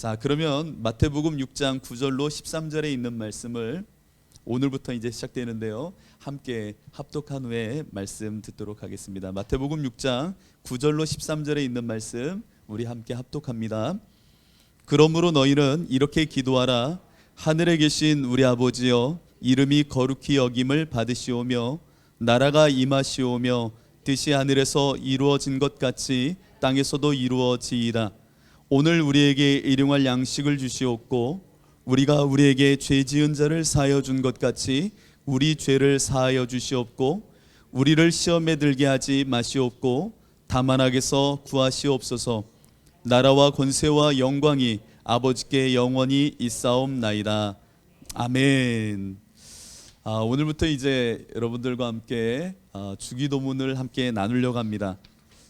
자, 그러면 마태복음 6장 9절로 13절에 있는 말씀을 오늘부터 이제 시작되는데요. 함께 합독한 후에 말씀 듣도록 하겠습니다. 마태복음 6장 9절로 13절에 있는 말씀 우리 함께 합독합니다. 그러므로 너희는 이렇게 기도하라. 하늘에 계신 우리 아버지여, 이름이 거룩히 여김을 받으시오며 나라가 임하시오며 뜻이 하늘에서 이루어진 것 같이 땅에서도 이루어지이다. 오늘 우리에게 일용할 양식을 주시옵고 우리가 우리에게 죄 지은 자를 사하여 준 것 같이 우리 죄를 사하여 주시옵고 우리를 시험에 들게 하지 마시옵고 다만 악에서 구하시옵소서. 나라와 권세와 영광이 아버지께 영원히 있사옵나이다. 아멘. 오늘부터 이제 여러분들과 함께 주기도문을 함께 나누려고 합니다.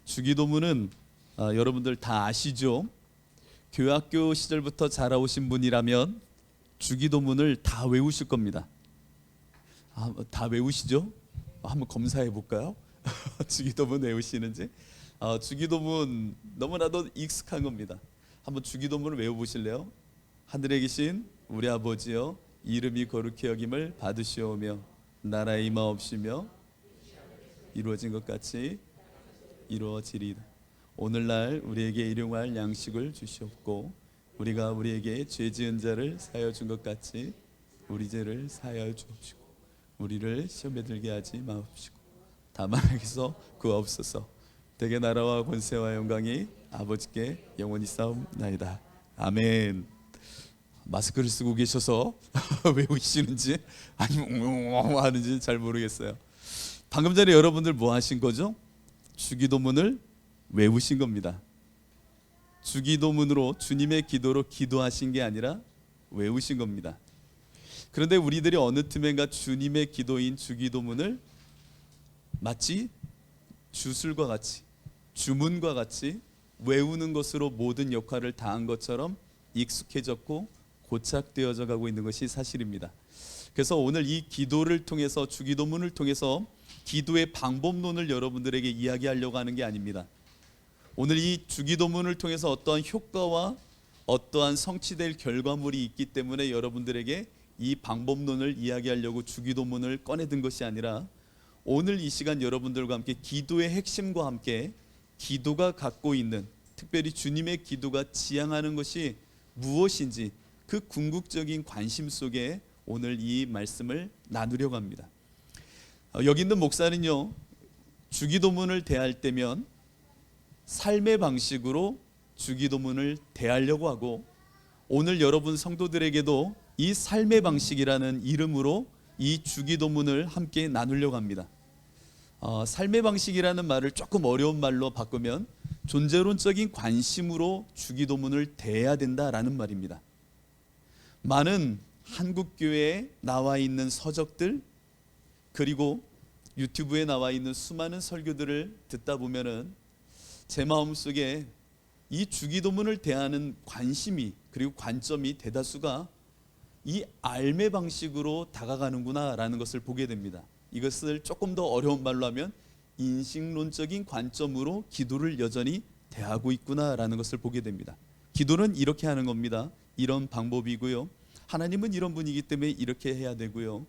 주기도문은 여러분들 다 아시죠? 교학교 시절부터 자라오신 분이라면 주기도문을 다 외우실 겁니다. 다 외우시죠? 한번 검사해 볼까요? 주기도문 외우시는지? 주기도문 너무나도 익숙한 겁니다. 한번 주기도문을 외워보실래요? 하늘에 계신 우리 아버지여, 이름이 거룩히 여김을 받으시오며 나라의 임하옵시며 이루어진 것 같이 이루어지리이다. 오늘날 우리에게 일용할 양식을 주시옵고 우리가 우리에게 죄 지은 자를 사하여 준 것 같이 우리 죄를 사하여 주옵시고 우리를 시험에 들게 하지 마옵시고 다만 악에서 구하옵소서. 대개 나라와 권세와 영광이 아버지께 영원히 있사옵나이다. 아멘. 마스크를 쓰고 계셔서 외우시는지 아니면 하는지 잘 모르겠어요. 방금 전에 여러분들 뭐 하신 거죠? 주기도문을 외우신 겁니다. 주기도문으로 주님의 기도로 기도하신 게 아니라 외우신 겁니다. 그런데 우리들이 어느 틈엔가 주님의 기도인 주기도문을 마치 주술과 같이 주문과 같이 외우는 것으로 모든 역할을 다한 것처럼 익숙해졌고 고착되어져 가고 있는 것이 사실입니다. 그래서 오늘 이 기도를 통해서 주기도문을 통해서 기도의 방법론을 여러분들에게 이야기하려고 하는 게 아닙니다. 오늘 이 주기도문을 통해서 어떠한 효과와 어떠한 성취될 결과물이 있기 때문에 여러분들에게 이 방법론을 이야기하려고 주기도문을 꺼내든 것이 아니라 오늘 이 시간 여러분들과 함께 기도의 핵심과 함께 기도가 갖고 있는, 특별히 주님의 기도가 지향하는 것이 무엇인지 그 궁극적인 관심 속에 오늘 이 말씀을 나누려고 합니다. 여기 있는 목사는요, 주기도문을 대할 때면 삶의 방식으로 주기도문을 대하려고 하고 오늘 여러분 성도들에게도 이 삶의 방식이라는 이름으로 이 주기도문을 함께 나누려고 합니다. 삶의 방식이라는 말을 조금 어려운 말로 바꾸면 존재론적인 관심으로 주기도문을 대해야 된다라는 말입니다. 많은 한국교회에 나와 있는 서적들 그리고 유튜브에 나와 있는 수많은 설교들을 듣다 보면은 제 마음속에 이 주기도문을 대하는 관심이 그리고 관점이 대다수가 이 알매 방식으로 다가가는구나 라는 것을 보게 됩니다. 이것을 조금 더 어려운 말로 하면 인식론적인 관점으로 기도를 여전히 대하고 있구나 라는 것을 보게 됩니다. 기도는 이렇게 하는 겁니다. 이런 방법이고요. 하나님은 이런 분이기 때문에 이렇게 해야 되고요.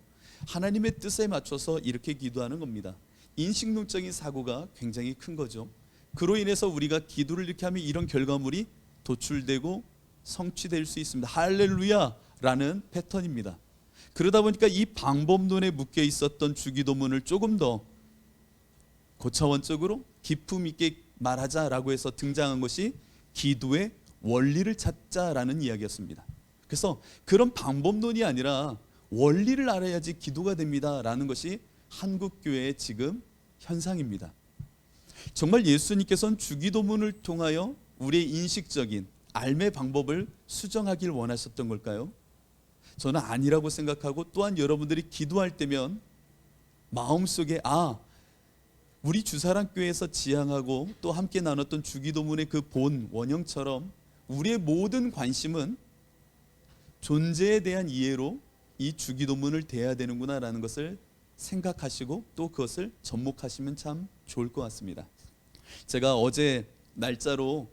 하나님의 뜻에 맞춰서 이렇게 기도하는 겁니다. 인식론적인 사고가 굉장히 큰 거죠. 그로 인해서 우리가 기도를 이렇게 하면 이런 결과물이 도출되고 성취될 수 있습니다. 할렐루야 라는 패턴입니다. 그러다 보니까 이 방법론에 묶여 있었던 주기도문을 조금 더 고차원적으로 기품 있게 말하자라고 해서 등장한 것이 기도의 원리를 찾자라는 이야기였습니다. 그래서 그런 방법론이 아니라 원리를 알아야지 기도가 됩니다라는 것이 한국교회의 지금 현상입니다. 정말 예수님께서는 주기도문을 통하여 우리의 인식적인 알매 방법을 수정하길 원하셨던 걸까요? 저는 아니라고 생각하고 또한 여러분들이 기도할 때면 마음속에 우리 주사랑교회에서 지향하고 또 함께 나눴던 주기도문의 그 본 원형처럼 우리의 모든 관심은 존재에 대한 이해로 이 주기도문을 대해야 되는구나 라는 것을 생각하시고 또 그것을 접목하시면 참 좋을 것 같습니다. 제가 어제 날짜로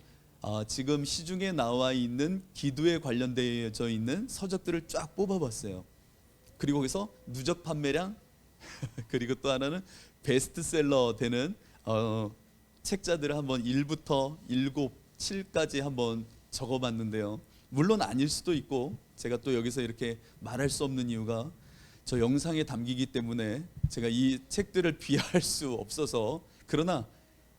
지금 시중에 나와 있는 기도에 관련되어 있는 서적들을 쫙 뽑아봤어요. 그리고 거기서 누적 판매량 그리고 또 하나는 베스트셀러 되는 책자들을 한번 1부터 7, 7까지 한번 적어봤는데요. 물론 아닐 수도 있고 제가 또 여기서 이렇게 말할 수 없는 이유가 저 영상에 담기기 때문에 제가 이 책들을 비하할 수 없어서, 그러나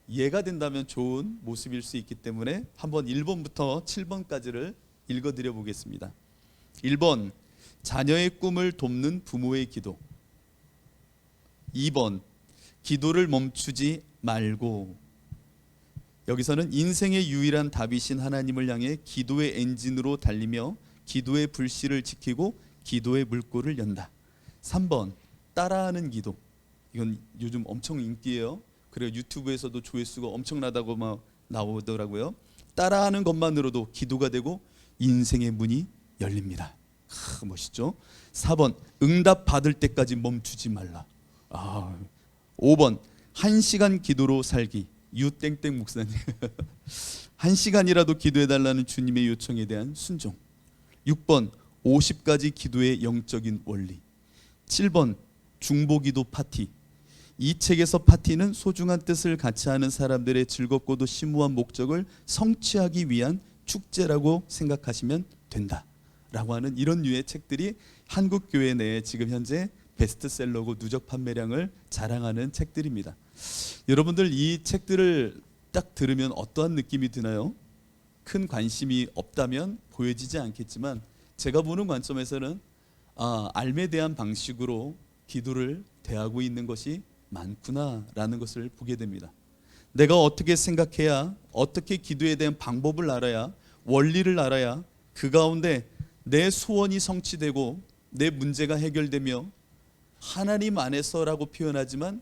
이해가 된다면 좋은 모습일 수 있기 때문에 한번 1번부터 7번까지를 읽어드려 보겠습니다. 1번, 자녀의 꿈을 돕는 부모의 기도. 2번, 기도를 멈추지 말고. 여기서는 인생의 유일한 답이신 하나님을 향해 기도의 엔진으로 달리며 기도의 불씨를 지키고 기도의 물꼬를 연다. 3번, 따라하는 기도. 이건 요즘 엄청 인기예요. 그리고 유튜브에서도 조회수가 엄청나다고 막 나오더라고요. 따라하는 것만으로도 기도가 되고 인생의 문이 열립니다. 멋있죠? 4번, 응답 받을 때까지 멈추지 말라. 5번, 1시간 기도로 살기. 유땡땡 목사님. 1시간이라도 기도해달라는 주님의 요청에 대한 순종. 6번, 50가지 기도의 영적인 원리. 7번, 중보기도 파티. 이 책에서 파티는 소중한 뜻을 같이 하는 사람들의 즐겁고도 심오한 목적을 성취하기 위한 축제라고 생각하시면 된다 라고 하는 이런 류의 책들이 한국 교회 내에 지금 현재 베스트셀러고 누적 판매량을 자랑하는 책들입니다. 여러분들 이 책들을 딱 들으면 어떠한 느낌이 드나요? 큰 관심이 없다면 보여지지 않겠지만 제가 보는 관점에서는 알에 대한 방식으로 기도를 대하고 있는 것이 많구나라는 것을 보게 됩니다. 내가 어떻게 생각해야, 어떻게 기도에 대한 방법을 알아야, 원리를 알아야 그 가운데 내 소원이 성취되고 내 문제가 해결되며 하나님 안에서라고 표현하지만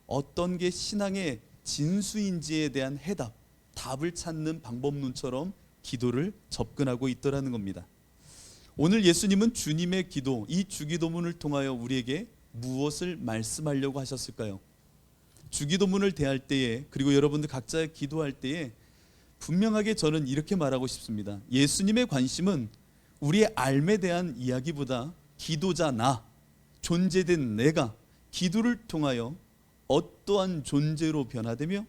어떤 게 신앙의 진수인지에 대한 해답, 답을 찾는 방법론처럼 기도를 접근하고 있더라는 겁니다. 오늘 예수님은 주님의 기도, 이 주기도문을 통하여 우리에게 무엇을 말씀하려고 하셨을까요? 주기도문을 대할 때에, 그리고 여러분들 각자 기도할 때에 분명하게 저는 이렇게 말하고 싶습니다. 예수님의 관심은 우리의 삶에 대한 이야기보다 기도자 나, 존재된 내가 기도를 통하여 어떠한 존재로 변화되며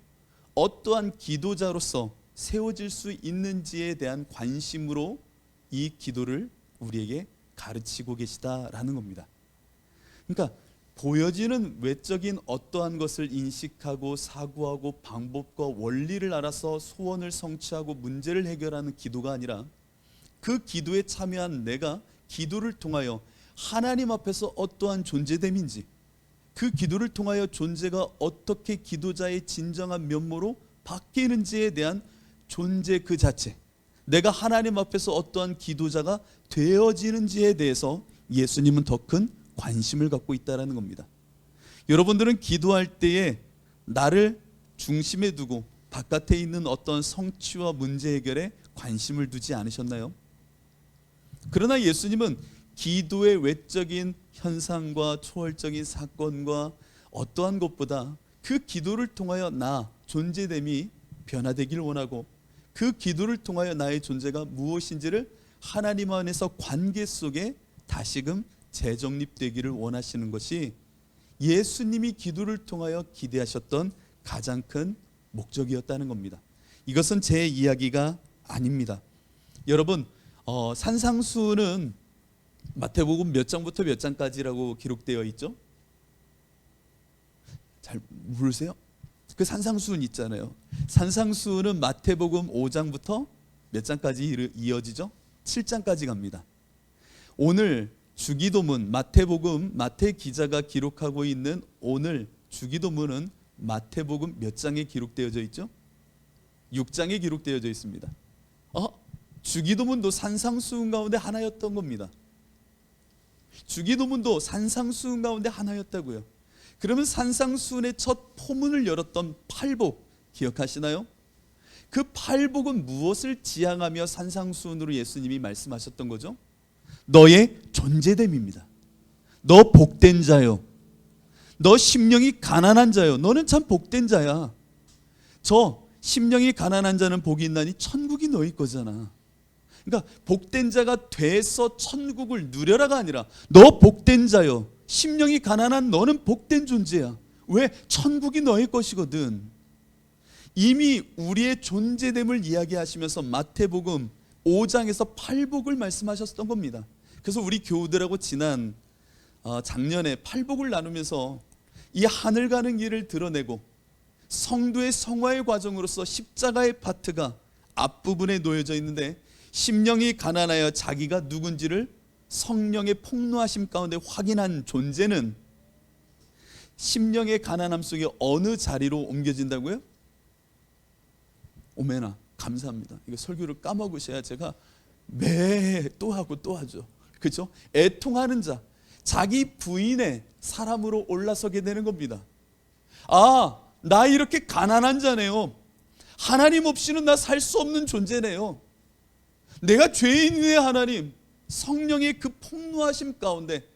어떠한 기도자로서 세워질 수 있는지에 대한 관심으로 이 기도를 우리에게 가르치고 계시다라는 겁니다. 그러니까 보여지는 외적인 어떠한 것을 인식하고 사고하고 방법과 원리를 알아서 소원을 성취하고 문제를 해결하는 기도가 아니라 그 기도에 참여한 내가 기도를 통하여 하나님 앞에서 어떠한 존재됨인지, 그 기도를 통하여 존재가 어떻게 기도자의 진정한 면모로 바뀌는지에 대한 존재 그 자체, 내가 하나님 앞에서 어떠한 기도자가 되어지는지에 대해서 예수님은 더 큰 관심을 갖고 있다는 겁니다. 여러분들은 기도할 때에 나를 중심에 두고 바깥에 있는 어떤 성취와 문제 해결에 관심을 두지 않으셨나요? 그러나 예수님은 기도의 외적인 현상과 초월적인 사건과 어떠한 것보다 그 기도를 통하여 나 존재됨이 변화되길 원하고, 그 기도를 통하여 나의 존재가 무엇인지를 하나님 안에서 관계 속에 다시금 재정립되기를 원하시는 것이 예수님이 기도를 통하여 기대하셨던 가장 큰 목적이었다는 겁니다. 이것은 제 이야기가 아닙니다. 여러분, 산상수훈은 마태복음 몇 장부터 몇 장까지라고 기록되어 있죠? 잘 모르세요? 그 산상수훈 있잖아요. 산상수훈은 마태복음 5장부터 몇 장까지 이어지죠? 7장까지 갑니다. 오늘 주기도문, 마태복음, 마태 기자가 기록하고 있는 오늘 주기도문은 마태복음 몇 장에 기록되어져 있죠? 6장에 기록되어져 있습니다. 주기도문도 산상수훈 가운데 하나였던 겁니다. 주기도문도 산상수훈 가운데 하나였다고요. 그러면 산상수훈의 첫 포문을 열었던 팔복 기억하시나요? 그 팔복은 무엇을 지향하며 산상수훈으로 예수님이 말씀하셨던 거죠? 너의 존재됨입니다. 너 복된 자요. 너 심령이 가난한 자요. 너는 참 복된 자야. 저 심령이 가난한 자는 복이 있나니 천국이 너희 거잖아. 그러니까 복된 자가 돼서 천국을 누려라가 아니라 너 복된 자요, 심령이 가난한 너는 복된 존재야. 왜? 천국이 너의 것이거든. 이미 우리의 존재됨을 이야기하시면서 마태복음 5장에서 팔복을 말씀하셨던 겁니다. 그래서 우리 교우들하고 지난 작년에 팔복을 나누면서 이 하늘 가는 길을 드러내고 성도의 성화의 과정으로서 십자가의 파트가 앞부분에 놓여져 있는데, 심령이 가난하여 자기가 누군지를 성령의 폭로하심 가운데 확인한 존재는 심령의 가난함 속에 어느 자리로 옮겨진다고요? 오메나 감사합니다. 이거 설교를 까먹으셔야 제가 매 또 하고 또 하죠. 그렇죠? 애통하는 자, 자기 부인의 사람으로 올라서게 되는 겁니다. 아, 나 이렇게 가난한 자네요. 하나님 없이는 나 살 수 없는 존재네요. 내가 죄인이네. 하나님, 성령의 그 폭로하심 가운데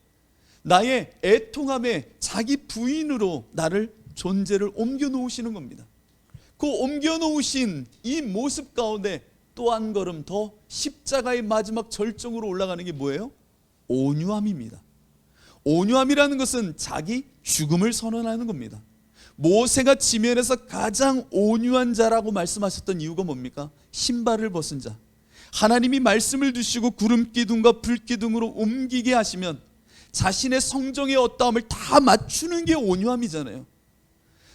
나의 애통함에 자기 부인으로 나를 존재를 옮겨 놓으시는 겁니다. 그 옮겨 놓으신 이 모습 가운데 또 한 걸음 더 십자가의 마지막 절정으로 올라가는 게 뭐예요? 온유함입니다. 온유함이라는 것은 자기 죽음을 선언하는 겁니다. 모세가 지면에서 가장 온유한 자라고 말씀하셨던 이유가 뭡니까? 신발을 벗은 자. 하나님이 말씀을 주시고 구름 기둥과 불 기둥으로 옮기게 하시면 자신의 성정의 어떠함을 다 맞추는 게 온유함이잖아요.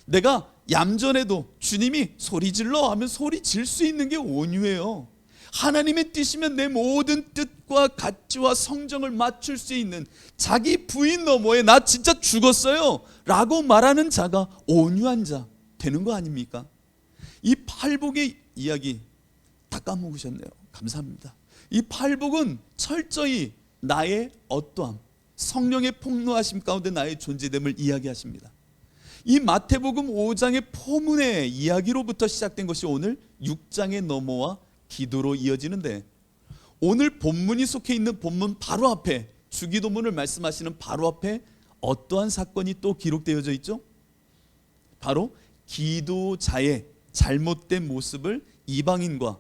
내가 얌전해도 주님이 소리 질러 하면 소리 질 수 있는 게 온유해요. 하나님의 뜻이면 내 모든 뜻과 가치와 성정을 맞출 수 있는, 자기 부인 너머에 나 진짜 죽었어요 라고 말하는 자가 온유한 자 되는 거 아닙니까? 이 팔복의 이야기 다 까먹으셨네요. 감사합니다. 이 팔복은 철저히 나의 어떠함, 성령의 폭로하심 가운데 나의 존재됨을 이야기하십니다. 이 마태복음 5장의 포문의 이야기로부터 시작된 것이 오늘 6장에 넘어와 기도로 이어지는데, 오늘 본문이 속해 있는 본문 바로 앞에, 주기도문을 말씀하시는 바로 앞에 어떠한 사건이 또 기록되어져 있죠? 바로 기도자의 잘못된 모습을 이방인과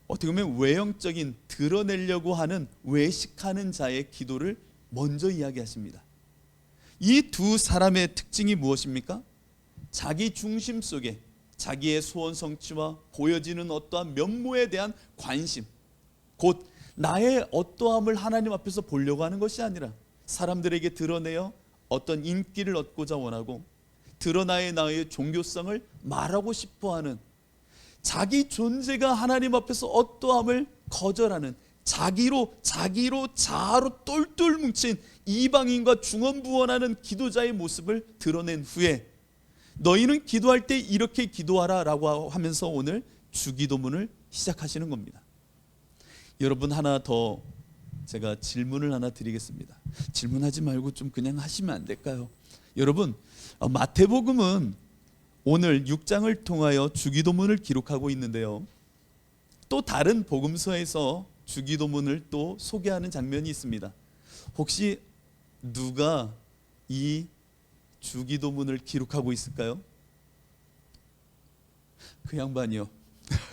어떻게 보면 외형적인 드러내려고 하는 외식하는 자의 기도를 먼저 이야기하십니다. 이 두 사람의 특징이 무엇입니까? 자기 중심 속에 자기의 소원 성취와 보여지는 어떠한 면모에 대한 관심, 곧 나의 어떠함을 하나님 앞에서 보려고 하는 것이 아니라 사람들에게 드러내어 어떤 인기를 얻고자 원하고 드러나의 나의 종교성을 말하고 싶어하는, 자기 존재가 하나님 앞에서 어떠함을 거절하는, 자기로 자아로 똘똘 뭉친 이방인과 중언부언하는 기도자의 모습을 드러낸 후에 너희는 기도할 때 이렇게 기도하라 라고 하면서 오늘 주기도문을 시작하시는 겁니다. 여러분, 하나 더 제가 질문을 하나 드리겠습니다. 질문하지 말고 좀 그냥 하시면 안 될까요? 여러분, 마태복음은 오늘 6장을 통하여 주기도문을 기록하고 있는데요, 또 다른 복음서에서 주기도문을 또 소개하는 장면이 있습니다. 혹시 누가 이 주기도문을 기록하고 있을까요? 그 양반이요.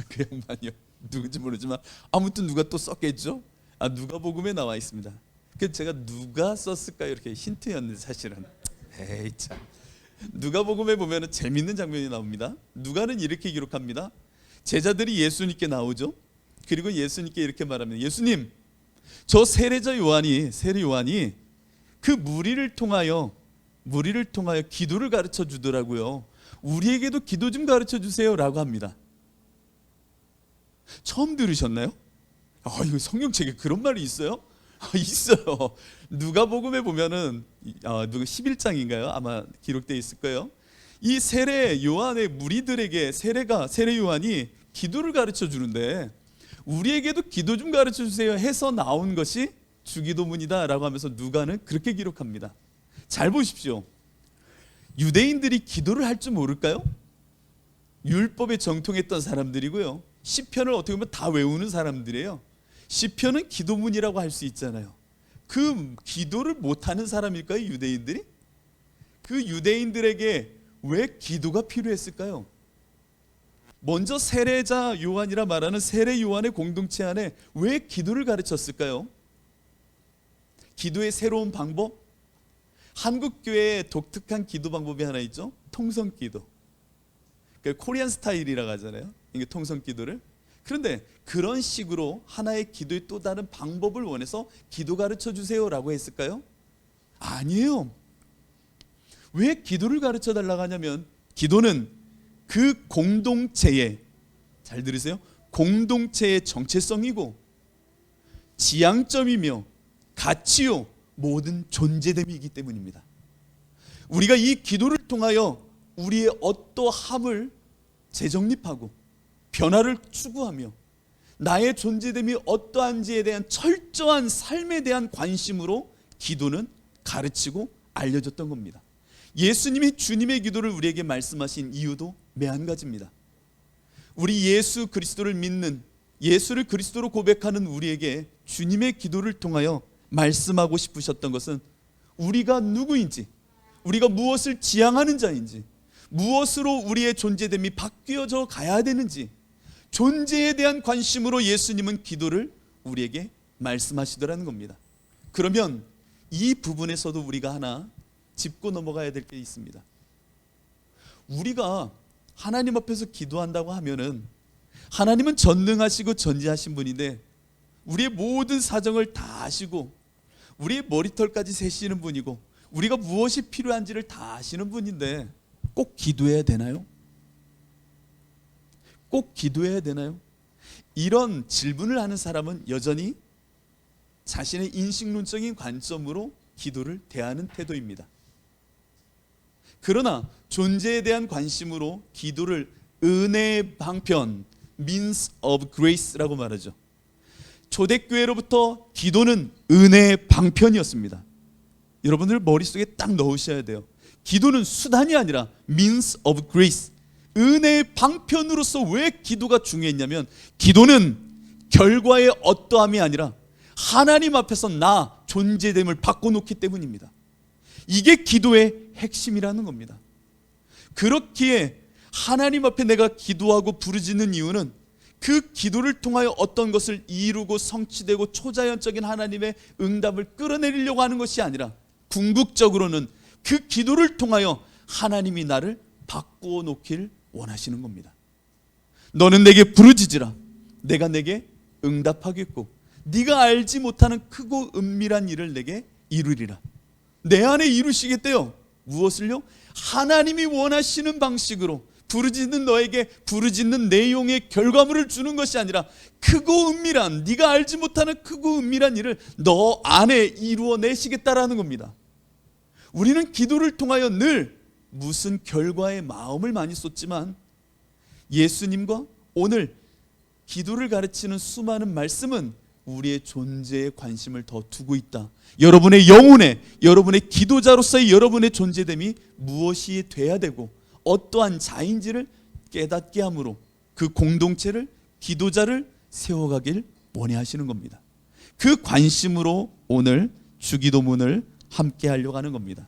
그 양반이요. 누군지 모르지만 아무튼 누가 또 썼겠죠? 누가복음에 나와 있습니다. 그래서 제가 누가 썼을까요? 이렇게 힌트였는데 사실은 에이 참. 누가복음에 보면은 재밌는 장면이 나옵니다. 누가는 이렇게 기록합니다. 제자들이 예수님께 나오죠. 그리고 예수님께 이렇게 말합니다. 예수님, 저 세례자 요한이 그 무리를 통하여 기도를 가르쳐 주더라고요. 우리에게도 기도 좀 가르쳐 주세요 라고 합니다. 처음 들으셨나요? 이거 성경책에 그런 말이 있어요? 있어요. 누가복음에 보면은 누가 11장인가요? 아마 기록되어 있을 거예요. 이 세례 요한의 무리들에게 세례 요한이 기도를 가르쳐 주는데 우리에게도 기도 좀 가르쳐 주세요 해서 나온 것이 주기도문이다라고 하면서 누가는 그렇게 기록합니다. 잘 보십시오. 유대인들이 기도를 할 줄 모를까요? 율법에 정통했던 사람들이고요, 시편을 어떻게 보면 다 외우는 사람들이에요. 시편은 기도문이라고 할 수 있잖아요. 그 기도를 못하는 사람일까요, 유대인들이? 그 유대인들에게 왜 기도가 필요했을까요? 먼저 세례자 요한이라 말하는 세례 요한의 공동체 안에 왜 기도를 가르쳤을까요? 기도의 새로운 방법? 한국 교회의 독특한 기도 방법이 하나 있죠. 통성 기도. 그러니까 코리안 스타일이라고 하잖아요. 이게 통성 기도를. 그런데 그런 식으로 하나의 기도의 또 다른 방법을 원해서 기도 가르쳐 주세요라고 했을까요? 아니에요. 왜 기도를 가르쳐 달라고 하냐면 기도는 그 공동체의, 잘 들으세요, 공동체의 정체성이고 지향점이며 가치요 모든 존재됨이기 때문입니다. 우리가 이 기도를 통하여 우리의 어떠함을 재정립하고 변화를 추구하며 나의 존재됨이 어떠한지에 대한 철저한 삶에 대한 관심으로 기도는 가르치고 알려졌던 겁니다. 예수님이 주님의 기도를 우리에게 말씀하신 이유도 매한 가지입니다. 우리 예수 그리스도를 믿는, 예수를 그리스도로 고백하는 우리에게 주님의 기도를 통하여 말씀하고 싶으셨던 것은 우리가 누구인지, 우리가 무엇을 지향하는 자인지, 무엇으로 우리의 존재됨이 바뀌어져 가야 되는지, 존재에 대한 관심으로 예수님은 기도를 우리에게 말씀하시더라는 겁니다. 그러면 이 부분에서도 우리가 하나 짚고 넘어가야 될 게 있습니다. 우리가 하나님 앞에서 기도한다고 하면은 하나님은 전능하시고 전지하신 분인데 우리의 모든 사정을 다 아시고 우리의 머리털까지 세시는 분이고 우리가 무엇이 필요한지를 다 아시는 분인데 꼭 기도해야 되나요? 꼭 기도해야 되나요? 이런 질문을 하는 사람은 여전히 자신의 인식론적인 관점으로 기도를 대하는 태도입니다. 그러나 존재에 대한 관심으로 기도를 은혜의 방편, means of grace라고 말하죠. 초대교회로부터 기도는 은혜의 방편이었습니다. 여러분들 머릿속에 딱 넣으셔야 돼요. 기도는 수단이 아니라 means of grace, 은혜의 방편으로서 왜 기도가 중요했냐면 기도는 결과의 어떠함이 아니라 하나님 앞에서 나 존재됨을 바꿔놓기 때문입니다. 이게 기도의 핵심이라는 겁니다. 그렇기에 하나님 앞에 내가 기도하고 부르짖는 이유는 그 기도를 통하여 어떤 것을 이루고 성취되고 초자연적인 하나님의 응답을 끌어내리려고 하는 것이 아니라 궁극적으로는 그 기도를 통하여 하나님이 나를 바꾸어 놓길 원하시는 겁니다. 너는 내게 부르짖으라 내가 내게 응답하겠고 네가 알지 못하는 크고 은밀한 일을 내게 이루리라. 내 안에 이루시겠대요. 무엇을요? 하나님이 원하시는 방식으로 부르짖는 너에게 부르짖는 내용의 결과물을 주는 것이 아니라 크고 은밀한, 네가 알지 못하는 크고 은밀한 일을 너 안에 이루어내시겠다라는 겁니다. 우리는 기도를 통하여 늘 무슨 결과에 마음을 많이 쏟지만 예수님과 오늘 기도를 가르치는 수많은 말씀은 우리의 존재에 관심을 더 두고 있다. 여러분의 영혼에, 여러분의 기도자로서의 여러분의 존재됨이 무엇이 돼야 되고 어떠한 자인지를 깨닫게 함으로 그 공동체를, 기도자를 세워가길 원해하시는 겁니다. 그 관심으로 오늘 주기도문을 함께 하려고 하는 겁니다.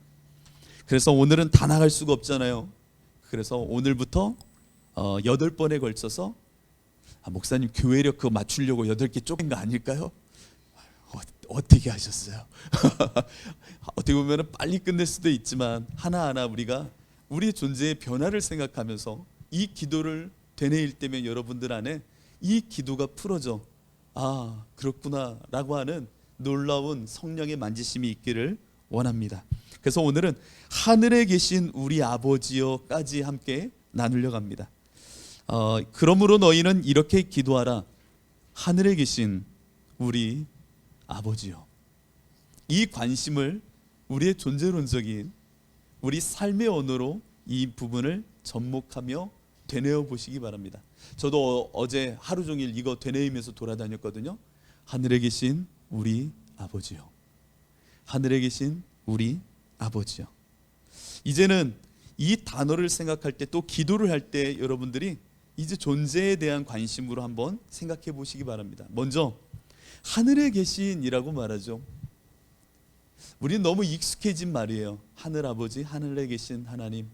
그래서 오늘은 다 나갈 수가 없잖아요. 그래서 오늘부터 8번에 걸쳐서 목사님 교회력 그거 맞추려고 8개 쪼갠 거 아닐까요? 어떻게 하셨어요? 어떻게 보면 빨리 끝낼 수도 있지만 하나하나 우리가 우리의 존재의 변화를 생각하면서 이 기도를 되뇌일 때면 여러분들 안에 이 기도가 풀어져 아 그렇구나 라고 하는 놀라운 성령의 만지심이 있기를 원합니다. 그래서 오늘은 하늘에 계신 우리 아버지여까지 함께 나누려고 합니다. 그러므로 너희는 이렇게 기도하라. 하늘에 계신 우리 아버지요. 이 관심을 우리의 존재론적인 우리 삶의 언어로 이 부분을 접목하며 되뇌어 보시기 바랍니다. 저도 어제 하루 종일 이거 되뇌이면서 돌아다녔거든요. 하늘에 계신 우리 아버지요. 하늘에 계신 우리 아버지요. 이제는 이 단어를 생각할 때 또 기도를 할 때 여러분들이 이제 존재에 대한 관심으로 한번 생각해 보시기 바랍니다. 먼저 하늘에 계신이라고 말하죠. 우리는 너무 익숙해진 말이에요. 하늘 아버지, 하늘에 계신 하나님.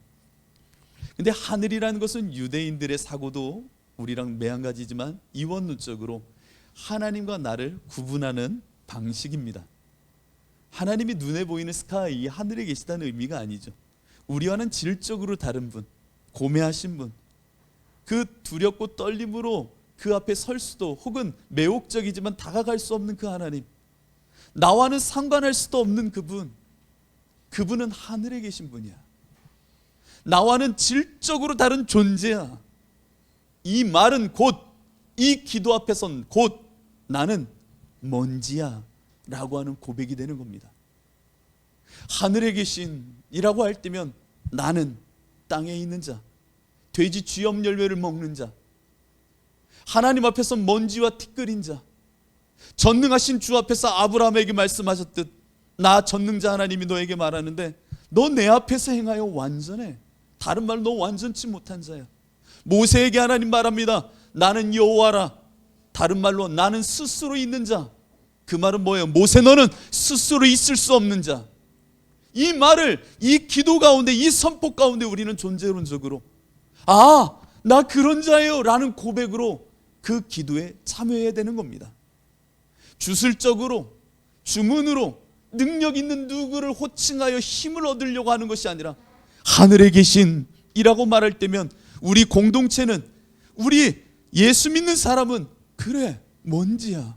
근데 하늘이라는 것은 유대인들의 사고도 우리랑 매한가지지만 이원론적으로 하나님과 나를 구분하는 방식입니다. 하나님이 눈에 보이는 스카이, 하늘에 계시다는 의미가 아니죠. 우리와는 질적으로 다른 분, 고매하신 분, 그 두렵고 떨림으로 그 앞에 설 수도, 혹은 매혹적이지만 다가갈 수 없는 그 하나님, 나와는 상관할 수도 없는 그분, 그분은 하늘에 계신 분이야. 나와는 질적으로 다른 존재야. 이 말은 곧, 이 기도 앞에 선 곧 나는 먼지야 라고 하는 고백이 되는 겁니다. 하늘에 계신 이라고 할 때면 나는 땅에 있는 자, 돼지 쥐염 열매를 먹는 자, 하나님 앞에서 먼지와 티끌인 자, 전능하신 주 앞에서 아브라함에게 말씀하셨듯 나 전능자 하나님이 너에게 말하는데 너 내 앞에서 행하여 완전해. 다른 말로 너 완전치 못한 자야. 모세에게 하나님 말합니다. 나는 여호와라. 다른 말로 나는 스스로 있는 자. 그 말은 뭐예요? 모세 너는 스스로 있을 수 없는 자. 이 말을 이 기도 가운데, 이 선포 가운데 우리는 존재론적으로 아, 나 그런 자예요 라는 고백으로 그 기도에 참여해야 되는 겁니다. 주술적으로, 주문으로 능력 있는 누구를 호칭하여 힘을 얻으려고 하는 것이 아니라 하늘에 계신 이라고 말할 때면 우리 공동체는, 우리 예수 믿는 사람은 그래 먼지야,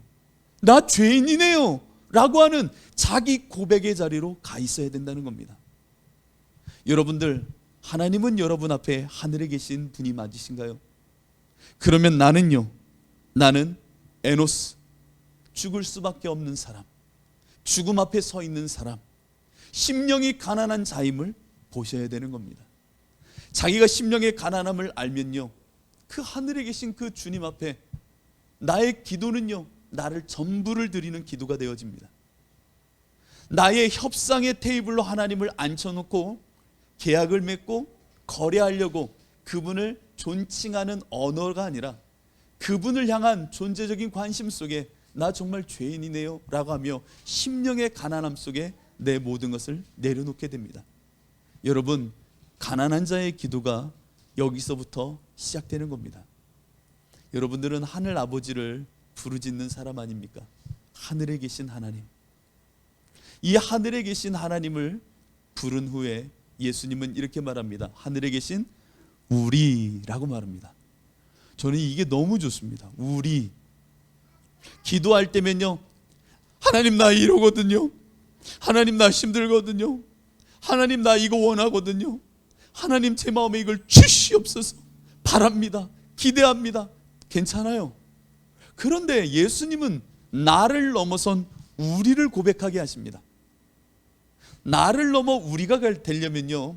나 죄인이네요 라고 하는 자기 고백의 자리로 가 있어야 된다는 겁니다. 여러분들, 하나님은 여러분 앞에 하늘에 계신 분이 맞으신가요? 그러면 나는요, 나는 에노스, 죽을 수밖에 없는 사람, 죽음 앞에 서 있는 사람, 심령이 가난한 자임을 보셔야 되는 겁니다. 자기가 심령의 가난함을 알면요, 그 하늘에 계신 그 주님 앞에 나의 기도는요, 나를 전부를 드리는 기도가 되어집니다. 나의 협상의 테이블로 하나님을 앉혀놓고 계약을 맺고 거래하려고 그분을 존칭하는 언어가 아니라 그분을 향한 존재적인 관심 속에 나 정말 죄인이네요 라고 하며 심령의 가난함 속에 내 모든 것을 내려놓게 됩니다. 여러분, 가난한 자의 기도가 여기서부터 시작되는 겁니다. 여러분들은 하늘 아버지를 부르짖는 사람 아닙니까? 하늘에 계신 하나님. 이 하늘에 계신 하나님을 부른 후에 예수님은 이렇게 말합니다. 하늘에 계신 우리라고 말합니다. 저는 이게 너무 좋습니다. 우리. 기도할 때면요, 하나님 나 이러거든요, 하나님 나 힘들거든요, 하나님 나 이거 원하거든요, 하나님 제 마음에 이걸 주시옵소서 바랍니다, 기대합니다. 괜찮아요. 그런데 예수님은 나를 넘어선 우리를 고백하게 하십니다. 나를 넘어 우리가 되려면요,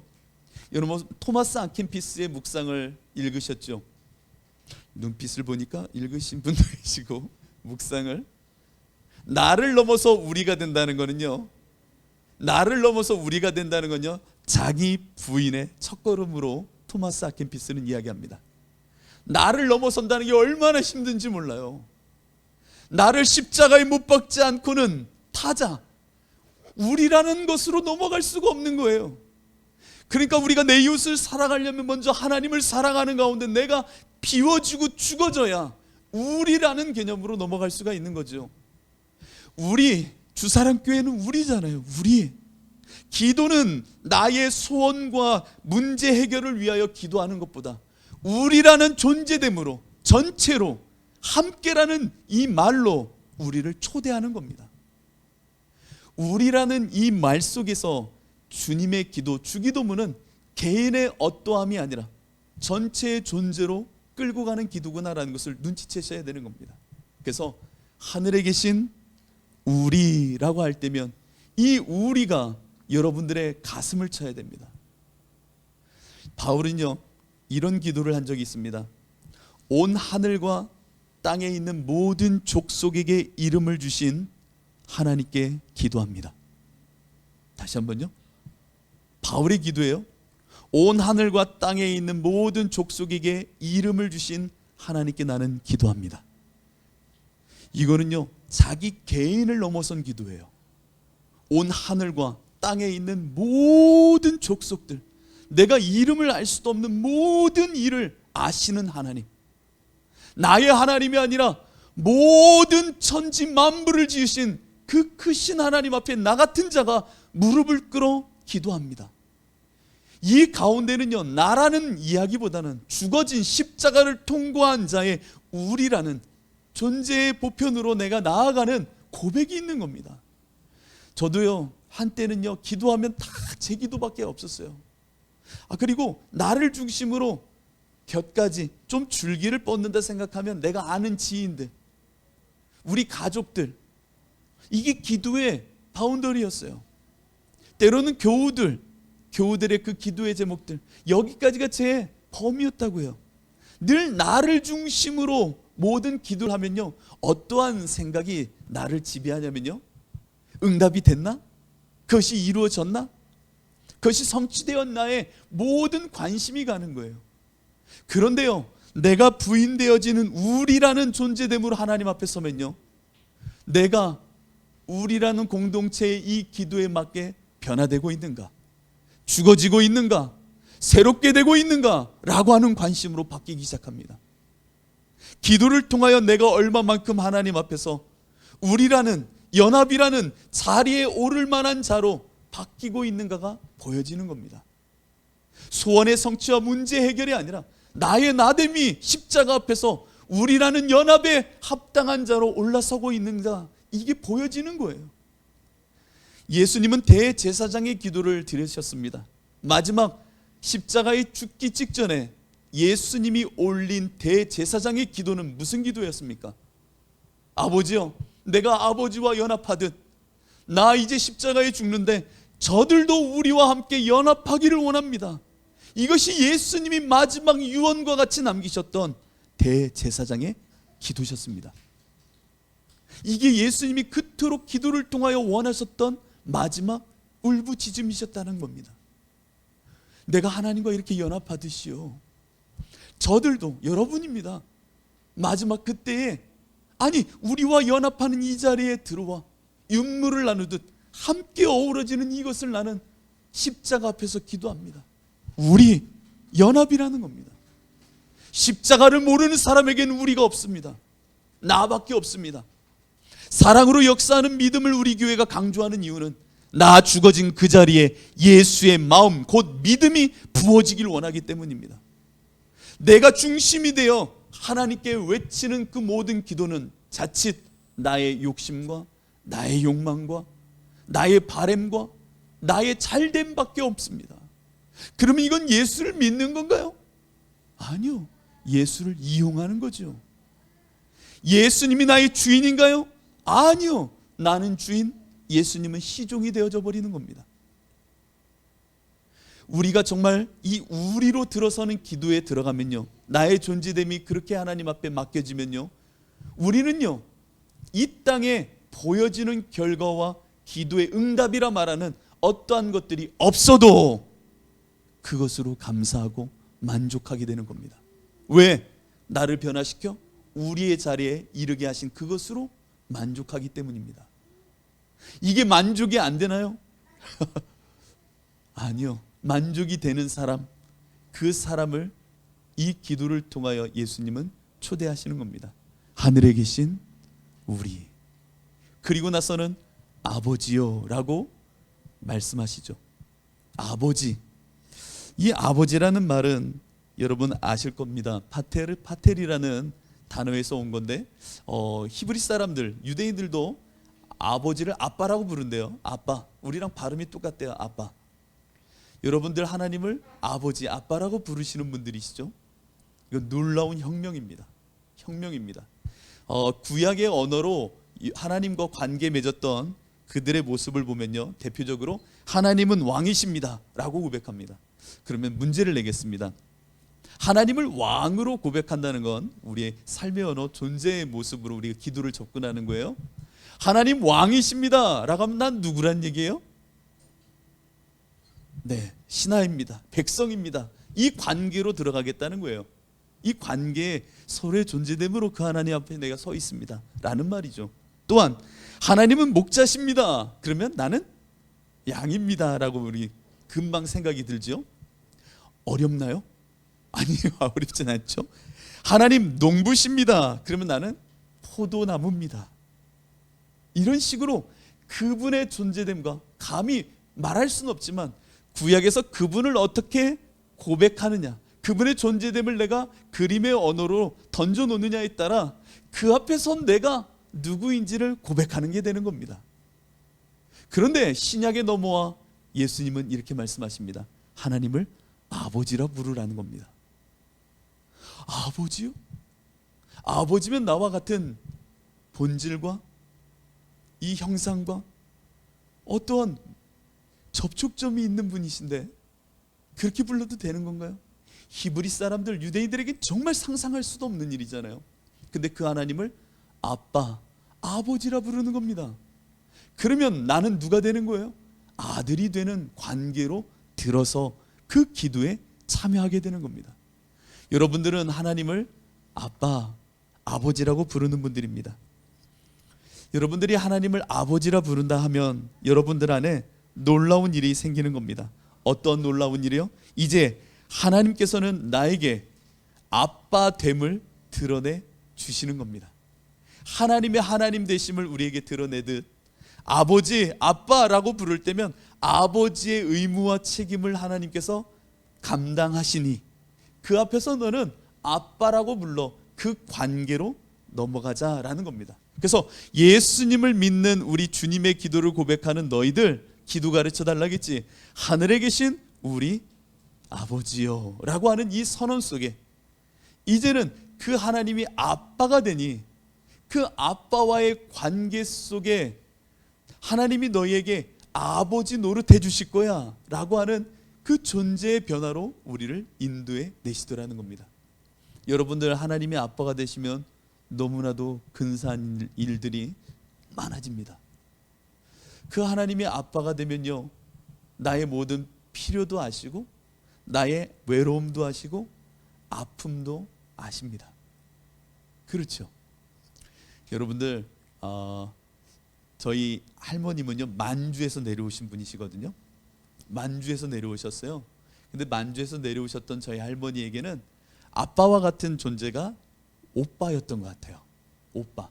여러분 토마스 아켄피스의 묵상을 읽으셨죠? 눈빛을 보니까 읽으신 분도 계시고, 묵상을, 나를 넘어서 우리가 된다는 거는요, 나를 넘어서 우리가 된다는 건요, 자기 부인의 첫걸음으로 토마스 아켄피스는 이야기합니다. 나를 넘어선다는 게 얼마나 힘든지 몰라요. 나를 십자가에 못 박지 않고는 타자, 우리라는 것으로 넘어갈 수가 없는 거예요. 그러니까 우리가 내 이웃을 사랑하려면 먼저 하나님을 사랑하는 가운데 내가 비워지고 죽어져야 우리라는 개념으로 넘어갈 수가 있는 거죠. 우리, 주사랑교회는 우리잖아요. 우리. 기도는 나의 소원과 문제 해결을 위하여 기도하는 것보다 우리라는 존재됨으로, 전체로, 함께라는 이 말로 우리를 초대하는 겁니다. 우리라는 이 말 속에서 주님의 기도, 주기도문은 개인의 어떠함이 아니라 전체의 존재로 끌고 가는 기도구나라는 것을 눈치채셔야 되는 겁니다. 그래서 하늘에 계신 우리라고 할 때면 이 우리가 여러분들의 가슴을 쳐야 됩니다. 바울은요, 이런 기도를 한 적이 있습니다. 온 하늘과 땅에 있는 모든 족속에게 이름을 주신 하나님께 기도합니다. 다시 한번요. 바울의 기도예요. 온 하늘과 땅에 있는 모든 족속에게 이름을 주신 하나님께 나는 기도합니다. 이거는요, 자기 개인을 넘어선 기도예요. 온 하늘과 땅에 있는 모든 족속들, 내가 이름을 알 수도 없는 모든 일을 아시는 하나님, 나의 하나님이 아니라 모든 천지 만물을 지으신 그 크신 하나님 앞에 나 같은 자가 무릎을 꿇어 기도합니다. 이 가운데는요, 나라는 이야기보다는 죽어진 십자가를 통과한 자의 우리라는 존재의 보편으로 내가 나아가는 고백이 있는 겁니다. 저도요, 한때는요, 기도하면 다 제 기도밖에 없었어요. 그리고 나를 중심으로 곁까지 좀 줄기를 뻗는다 생각하면 내가 아는 지인들, 우리 가족들, 이게 기도의 바운더리였어요. 때로는 교우들의 그 기도의 제목들, 여기까지가 제 범위였다고요. 늘 나를 중심으로 모든 기도를 하면요, 어떠한 생각이 나를 지배하냐면요, 응답이 됐나? 그것이 이루어졌나? 그것이 성취되었나에 모든 관심이 가는 거예요. 그런데요, 내가 부인되어지는 우리라는 존재됨으로 하나님 앞에 서면요, 내가 우리라는 공동체의 이 기도에 맞게 변화되고 있는가? 죽어지고 있는가? 새롭게 되고 있는가? 라고 하는 관심으로 바뀌기 시작합니다. 기도를 통하여 내가 얼마만큼 하나님 앞에서 우리라는 연합이라는 자리에 오를 만한 자로 바뀌고 있는가가 보여지는 겁니다. 소원의 성취와 문제 해결이 아니라 나의 나됨이 십자가 앞에서 우리라는 연합에 합당한 자로 올라서고 있는가, 이게 보여지는 거예요. 예수님은 대제사장의 기도를 드리셨습니다. 마지막 십자가에 죽기 직전에 예수님이 올린 대제사장의 기도는 무슨 기도였습니까? 아버지요, 내가 아버지와 연합하듯 나 이제 십자가에 죽는데 저들도 우리와 함께 연합하기를 원합니다. 이것이 예수님이 마지막 유언과 같이 남기셨던 대제사장의 기도셨습니다. 이게 예수님이 그토록 기도를 통하여 원하셨던 마지막 울부짖음이셨다는 겁니다. 내가 하나님과 이렇게 연합하듯이요, 저들도, 여러분입니다, 마지막 그때에, 아니 우리와 연합하는 이 자리에 들어와 윤물을 나누듯 함께 어우러지는 이것을 나는 십자가 앞에서 기도합니다. 우리 연합이라는 겁니다. 십자가를 모르는 사람에게는 우리가 없습니다. 나밖에 없습니다. 사랑으로 역사하는 믿음을 우리 교회가 강조하는 이유는 나 죽어진 그 자리에 예수의 마음, 곧 믿음이 부어지길 원하기 때문입니다. 내가 중심이 되어 하나님께 외치는 그 모든 기도는 자칫 나의 욕심과 나의 욕망과 나의 바램과 나의 잘됨밖에 없습니다. 그러면 이건 예수를 믿는 건가요? 아니요, 예수를 이용하는 거죠. 예수님이 나의 주인인가요? 아니요, 나는 주인, 예수님은 시종이 되어져 버리는 겁니다. 우리가 정말 이 우리로 들어서는 기도에 들어가면요, 나의 존재됨이 그렇게 하나님 앞에 맡겨지면요, 우리는요, 이 땅에 보여지는 결과와 기도의 응답이라 말하는 어떠한 것들이 없어도 그것으로 감사하고 만족하게 되는 겁니다. 왜? 나를 변화시켜 우리의 자리에 이르게 하신 그것으로 만족하기 때문입니다. 이게 만족이 안 되나요? 아니요, 만족이 되는 사람, 그 사람을 이 기도를 통하여 예수님은 초대하시는 겁니다. 하늘에 계신 우리, 그리고 나서는 아버지요 라고 말씀하시죠. 아버지, 이 아버지라는 말은 여러분 아실 겁니다. 파텔이라는 단어에서 온 건데, 히브리 사람들, 유대인들도 아버지를 아빠라고 부른대요. 아빠, 우리랑 발음이 똑같대요. 아빠. 여러분들 하나님을 아버지, 아빠라고 부르시는 분들이시죠? 이건 놀라운 혁명입니다. 혁명입니다. 구약의 언어로 하나님과 관계 맺었던 그들의 모습을 보면요, 대표적으로 하나님은 왕이십니다 라고 고백합니다. 그러면 문제를 내겠습니다. 하나님을 왕으로 고백한다는 건 우리의 삶의 언어, 존재의 모습으로 우리가 기도를 접근하는 거예요. 하나님 왕이십니다 라고 하면 난 누구란 얘기예요? 네, 신하입니다, 백성입니다, 이 관계로 들어가겠다는 거예요. 이 관계에 서로의 존재됨으로 그 하나님 앞에 내가 서 있습니다 라는 말이죠. 또한 하나님은 목자십니다, 그러면 나는 양입니다 라고 우리 금방 생각이 들죠. 어렵나요? 아니요, 어렵진 않죠. 하나님 농부십니다. 그러면 나는 포도나무입니다. 이런 식으로 그분의 존재됨과 감히 말할 수는 없지만 구약에서 그분을 어떻게 고백하느냐, 그분의 존재됨을 내가 그림의 언어로 던져놓느냐에 따라 그 앞에 선 내가 누구인지를 고백하는 게 되는 겁니다. 그런데 신약에 넘어와 예수님은 이렇게 말씀하십니다. 하나님을 아버지라 부르라는 겁니다. 아버지요? 아버지면 나와 같은 본질과 이 형상과 어떠한 접촉점이 있는 분이신데 그렇게 불러도 되는 건가요? 히브리 사람들, 유대인들에게 정말 상상할 수도 없는 일이잖아요. 근데 그 하나님을 아빠, 아버지라 부르는 겁니다. 그러면 나는 누가 되는 거예요? 아들이 되는 관계로 들어서 그 기도에 참여하게 되는 겁니다. 여러분들은 하나님을 아빠, 아버지라고 부르는 분들입니다. 여러분들이 하나님을 아버지라 부른다 하면 여러분들 안에 놀라운 일이 생기는 겁니다. 어떤 놀라운 일이요? 이제 하나님께서는 나에게 아빠됨을 드러내 주시는 겁니다. 하나님의 하나님 되심을 우리에게 드러내듯 아버지, 아빠라고 부를 때면 아버지의 의무와 책임을 하나님께서 감당하시니 그 앞에서 너는 아빠라고 불러 그 관계로 넘어가자라는 겁니다. 그래서 예수님을 믿는 우리 주님의 기도를 고백하는 너희들 기도 가르쳐 달라겠지. 하늘에 계신 우리 아버지요 라고 하는 이 선언 속에 이제는 그 하나님이 아빠가 되니 그 아빠와의 관계 속에 하나님이 너희에게 아버지 노릇해 주실 거야 라고 하는 그 존재의 변화로 우리를 인도해 내시더라는 겁니다. 여러분들 하나님의 아빠가 되시면 너무나도 근사한 일들이 많아집니다. 그 하나님의 아빠가 되면요, 나의 모든 필요도 아시고 나의 외로움도 아시고 아픔도 아십니다. 그렇죠? 여러분들 저희 할머님은요 만주에서 내려오신 분이시거든요. 만주에서 내려오셨어요. 근데 만주에서 내려오셨던 저희 할머니에게는 아빠와 같은 존재가 오빠였던 것 같아요. 오빠.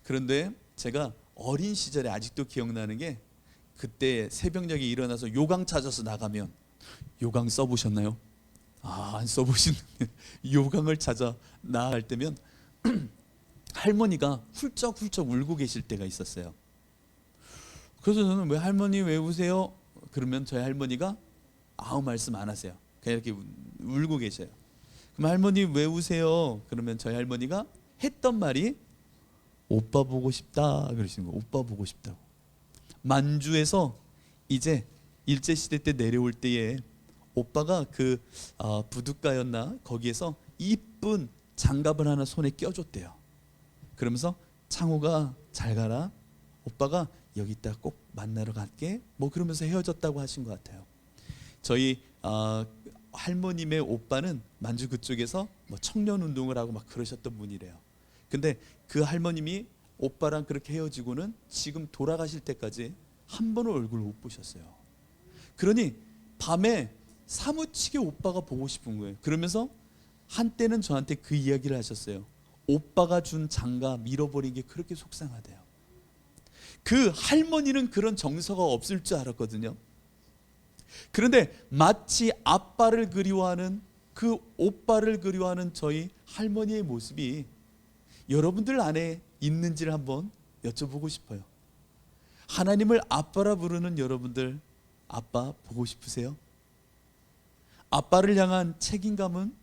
그런데 제가 어린 시절에 아직도 기억나는 게 그때 새벽녘에 일어나서 요강 찾아서 나가면 요강 써보셨나요? 안 써보신 요강을 찾아 나갈 때면 할머니가 훌쩍훌쩍 울고 계실 때가 있었어요. 그래서 저는 왜 할머니 왜 우세요? 그러면 저희 할머니가 아무 말씀 안 하세요. 그냥 이렇게 울고 계셔요. 그럼 할머니 왜 우세요? 그러면 저희 할머니가 했던 말이 오빠 보고 싶다 그러시는 거예요. 오빠 보고 싶다고. 만주에서 이제 일제시대 때 내려올 때에 오빠가 그 부둣가였나 거기에서 이쁜 장갑을 하나 손에 껴줬대요. 그러면서 창호가 잘 가라. 오빠가 여기 있다 꼭 만나러 갈게. 뭐 그러면서 헤어졌다고 하신 것 같아요. 저희 할머님의 오빠는 만주 그쪽에서 뭐 청년 운동을 하고 막 그러셨던 분이래요. 근데 그 할머님이 오빠랑 그렇게 헤어지고는 지금 돌아가실 때까지 한 번은 얼굴 못 보셨어요. 그러니 밤에 사무치게 오빠가 보고 싶은 거예요. 그러면서 한때는 저한테 그 이야기를 하셨어요. 오빠가 준 장갑 잃어버린 게 그렇게 속상하대요. 그 할머니는 그런 정서가 없을 줄 알았거든요. 그런데 마치 아빠를 그리워하는 그 오빠를 그리워하는 저희 할머니의 모습이 여러분들 안에 있는지를 한번 여쭤보고 싶어요. 하나님을 아빠라 부르는 여러분들 아빠 보고 싶으세요? 아빠를 향한 책임감은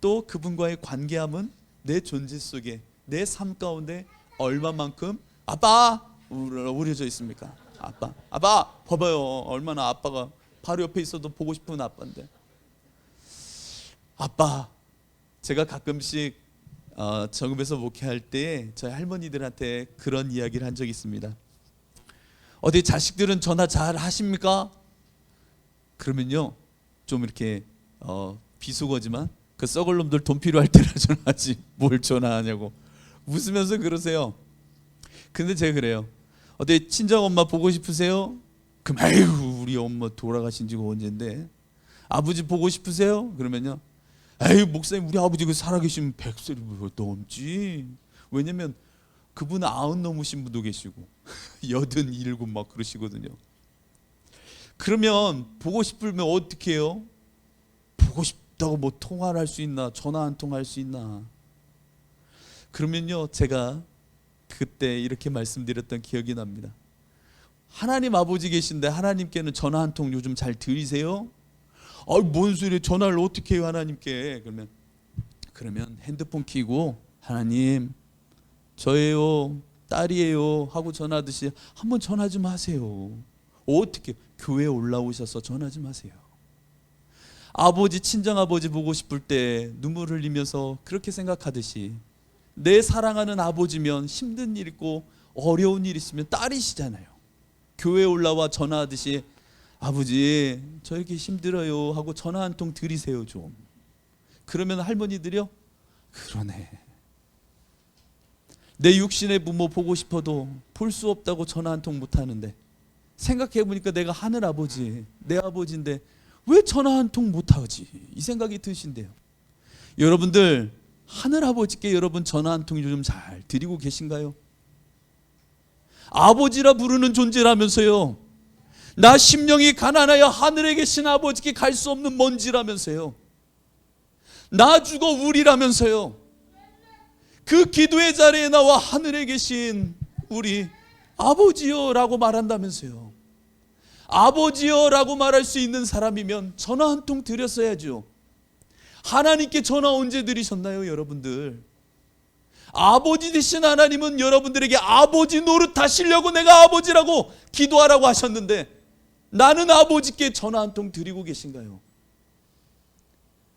또 그분과의 관계함은 내 존재 속에 내 삶 가운데 얼마만큼 아빠 우려져 있습니까? 아빠 봐봐요. 얼마나 아빠가 바로 옆에 있어도 보고 싶은 아빠인데. 아빠, 제가 가끔씩 정읍에서 목회할 때 저희 할머니들한테 그런 이야기를 한 적이 있습니다. 어디 자식들은 전화 잘 하십니까? 그러면요 좀 이렇게 비속어지만 그 썩을 놈들 돈 필요할 때나 전화하지 뭘 전화하냐고 웃으면서 그러세요. 근데 제가 그래요. 어디 친정 엄마 보고 싶으세요? 그럼 아이고 우리 엄마 돌아가신 지가 언젠데. 아버지 보고 싶으세요? 그러면요, 에이 목사님 우리 아버지 그 살아계시면 100세로 넘지. 왜냐면 그분 90 넘으신 분도 계시고 87 막 그러시거든요. 그러면 보고 싶으면 어떻게 해요? 보고 싶다고 뭐 통화를 할 수 있나? 전화 한 통 할 수 있나? 그러면요, 제가 그때 이렇게 말씀드렸던 기억이 납니다. 하나님 아버지 계신데 하나님께는 전화 한 통 요즘 잘 드리세요? 뭔 소리예요? 전화를 어떻게 해요 하나님께? 그러면 핸드폰 켜고 하나님 저예요, 딸이에요 하고 전화하듯이 한번 전화 좀 하세요. 어떻게? 교회에 올라오셔서 전화 좀 하세요. 아버지, 친정아버지 보고 싶을 때 눈물 흘리면서 그렇게 생각하듯이 내 사랑하는 아버지면 힘든 일 있고 어려운 일 있으면 딸이시잖아요. 교회에 올라와 전화하듯이 아버지 저 이렇게 힘들어요 하고 전화 한 통 드리세요 좀. 그러면 할머니들이요, 그러네, 내 육신의 부모 보고 싶어도 볼 수 없다고 전화 한 통 못 하는데 생각해보니까 내가 하늘 아버지, 내 아버지인데 왜 전화 한 통 못 하지? 이 생각이 드신대요. 여러분들 하늘 아버지께 여러분 전화 한 통 요즘 잘 드리고 계신가요? 아버지라 부르는 존재라면서요. 나 심령이 가난하여 하늘에 계신 아버지께 갈 수 없는 먼지라면서요. 나 죽어 우리라면서요. 그 기도의 자리에 나와 하늘에 계신 우리 아버지요 라고 말한다면서요. 아버지요 라고 말할 수 있는 사람이면 전화 한 통 드렸어야죠. 하나님께 전화 언제 드리셨나요 여러분들? 아버지 되신 하나님은 여러분들에게 아버지 노릇 하시려고 내가 아버지라고 기도하라고 하셨는데 나는 아버지께 전화 한 통 드리고 계신가요?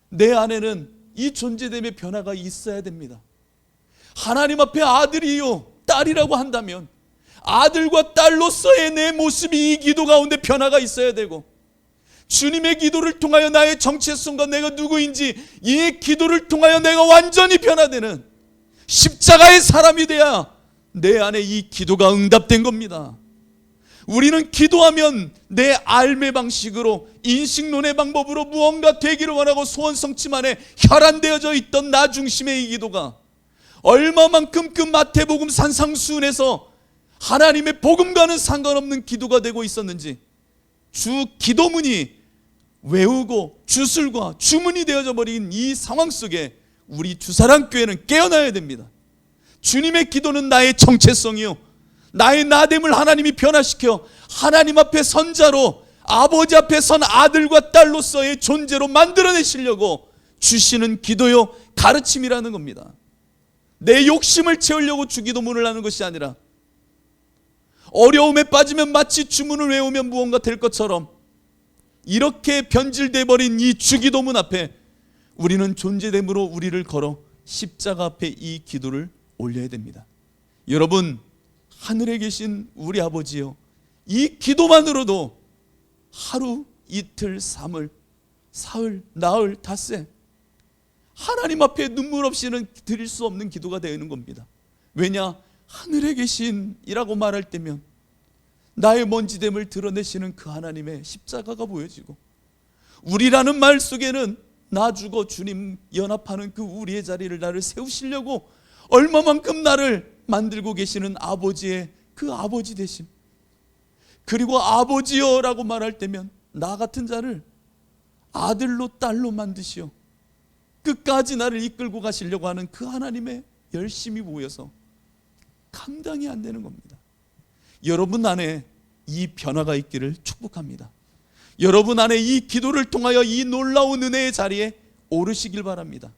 내 안에는 이 존재됨의 변화가 있어야 됩니다. 하나님 앞에 아들이요 딸이라고 한다면 아들과 딸로서의 내 모습이 이 기도 가운데 변화가 있어야 되고, 주님의 기도를 통하여 나의 정체성과 내가 누구인지 이 기도를 통하여 내가 완전히 변화되는 십자가의 사람이 돼야 내 안에 이 기도가 응답된 겁니다. 우리는 기도하면 내 삶의 방식으로 인식론의 방법으로 무언가 되기를 원하고 소원 성취만에 혈안되어져 있던 나 중심의 이 기도가 얼마만큼 그 마태복음 산상수훈에서 하나님의 복음과는 상관없는 기도가 되고 있었는지 주 기도문이 외우고 주술과 주문이 되어져 버린 이 상황 속에 우리 주사랑교회는 깨어나야 됩니다. 주님의 기도는 나의 정체성이요, 나의 나됨을 하나님이 변화시켜 하나님 앞에 선 자로, 아버지 앞에 선 아들과 딸로서의 존재로 만들어내시려고 주시는 기도요 가르침이라는 겁니다. 내 욕심을 채우려고 주기도문을 하는 것이 아니라 어려움에 빠지면 마치 주문을 외우면 무언가 될 것처럼 이렇게 변질돼 버린 이 주기도문 앞에 우리는 존재됨으로 우리를 걸어 십자가 앞에 이 기도를 올려야 됩니다. 여러분, 하늘에 계신 우리 아버지요, 이 기도만으로도 하루, 이틀, 3일, 사흘, 나흘, 닷새 하나님 앞에 눈물 없이는 드릴 수 없는 기도가 되는 겁니다. 왜냐? 하늘에 계신 이라고 말할 때면 나의 먼지됨을 드러내시는 그 하나님의 십자가가 보여지고, 우리라는 말 속에는 나 죽어 주님 연합하는 그 우리의 자리를 나를 세우시려고 얼마만큼 나를 만들고 계시는 아버지의 그 아버지 되심, 그리고 아버지여 라고 말할 때면 나 같은 자를 아들로 딸로 만드시어 끝까지 나를 이끌고 가시려고 하는 그 하나님의 열심이 모여서 감당이 안 되는 겁니다. 여러분 안에 이 변화가 있기를 축복합니다. 여러분 안에 이 기도를 통하여 이 놀라운 은혜의 자리에 오르시길 바랍니다.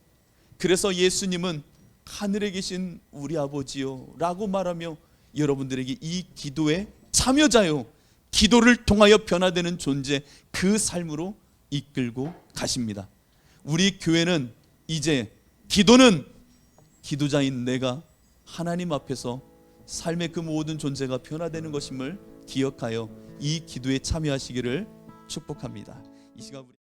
그래서 예수님은 하늘에 계신 우리 아버지요 라고 말하며 여러분들에게 이 기도의 참여자요, 기도를 통하여 변화되는 존재, 그 삶으로 이끌고 가십니다. 우리 교회는 이제 기도는 기도자인 내가 하나님 앞에서 삶의 그 모든 존재가 변화되는 것임을 기억하여 이 기도에 참여하시기를 축복합니다. 이 시간 우리